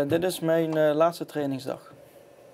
Dit is mijn laatste trainingsdag.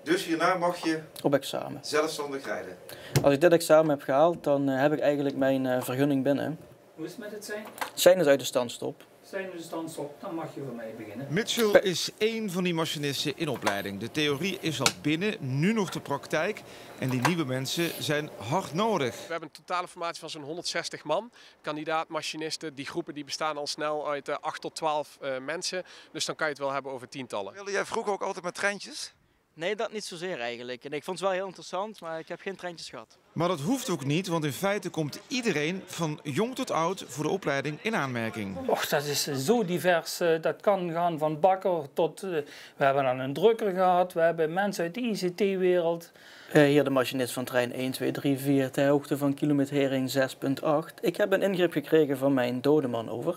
Dus hierna mag je op examen. zelfstandig rijden? Als ik dit examen heb gehaald, dan heb ik eigenlijk mijn vergunning binnen. Hoe is het met het zijn? Zijn is uit de standstop. Zijn we de stand op, dan mag je voor mij beginnen. Mitchell is één van die machinisten in opleiding. De theorie is al binnen, nu nog de praktijk. En die nieuwe mensen zijn hard nodig. We hebben een totale formatie van zo'n 160 man. Kandidaat-machinisten, die groepen die bestaan al snel uit 8 tot 12 mensen. Dus dan kan je het wel hebben over tientallen. Wilde jij vroeger ook altijd met treintjes? Nee, dat niet zozeer eigenlijk. En ik vond het wel heel interessant, maar ik heb geen treintjes gehad. Maar dat hoeft ook niet, want in feite komt iedereen van jong tot oud voor de opleiding in aanmerking. Och, dat is zo divers. Dat kan gaan van bakker tot... we hebben dan een drukker gehad, we hebben mensen uit de ICT-wereld. Hier de machinist van trein 1, 2, 3, 4 ter hoogte van kilometering 6.8. Ik heb een ingreep gekregen van mijn dode man over.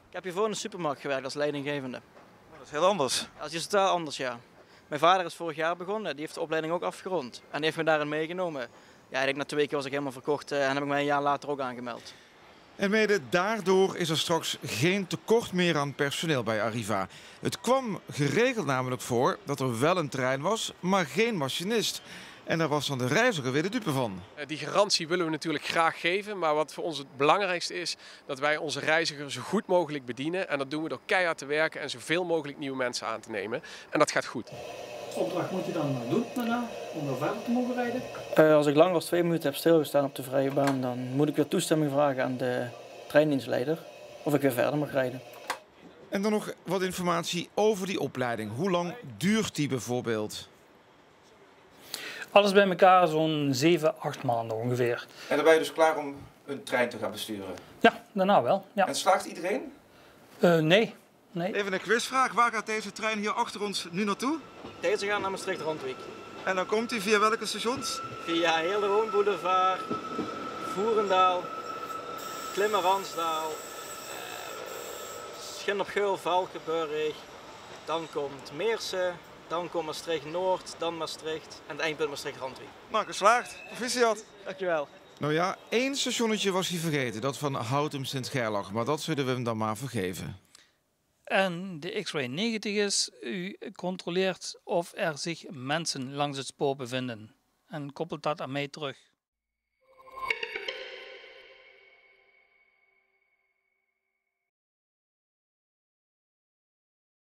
Ik heb hiervoor in de supermarkt gewerkt als leidinggevende. Dat is heel anders. Dat is totaal anders, ja. Mijn vader is vorig jaar begonnen, die heeft de opleiding ook afgerond. En die heeft me daarin meegenomen. Ja, ik denk na 2 weken was ik helemaal verkocht en heb ik mij een jaar later ook aangemeld. En mede daardoor is er straks geen tekort meer aan personeel bij Arriva. Het kwam geregeld namelijk voor dat er wel een trein was, maar geen machinist. En daar was dan de reiziger weer de dupe van. Die garantie willen we natuurlijk graag geven. Maar wat voor ons het belangrijkste is, dat wij onze reiziger zo goed mogelijk bedienen. En dat doen we door keihard te werken en zoveel mogelijk nieuwe mensen aan te nemen. En dat gaat goed. Wat opdracht moet je dan doen daarna, om er verder te mogen rijden? Als ik langer dan 2 minuten heb stilgestaan op de vrije baan, dan moet ik weer toestemming vragen aan de treindienstleider of ik weer verder mag rijden. En dan nog wat informatie over die opleiding. Hoe lang duurt die bijvoorbeeld? Alles bij elkaar zo'n 7, 8 maanden ongeveer. En dan ben je dus klaar om een trein te gaan besturen? Ja, daarna wel. Ja. En slaagt iedereen? Nee. Even een quizvraag. Waar gaat deze trein hier achter ons nu naartoe? Deze gaan naar Maastricht-Randwijk. En dan komt hij via welke stations? Via heel de Woonboulevard, Voerendaal, Klimmen-Ransdaal, Schin-op-Geul, Valkenburg. Dan komt Meersen, dan komt Maastricht-Noord, dan Maastricht en het eindpunt Maastricht-Randwijk. Nou, geslaagd. Proficiat. Dankjewel. Nou ja, 1 stationnetje was hij vergeten. Dat van Houten-Sint-Gerlach. Maar dat zullen we hem dan maar vergeven. En de X-Ray 90 is, u controleert of er zich mensen langs het spoor bevinden. En koppelt dat aan mij terug.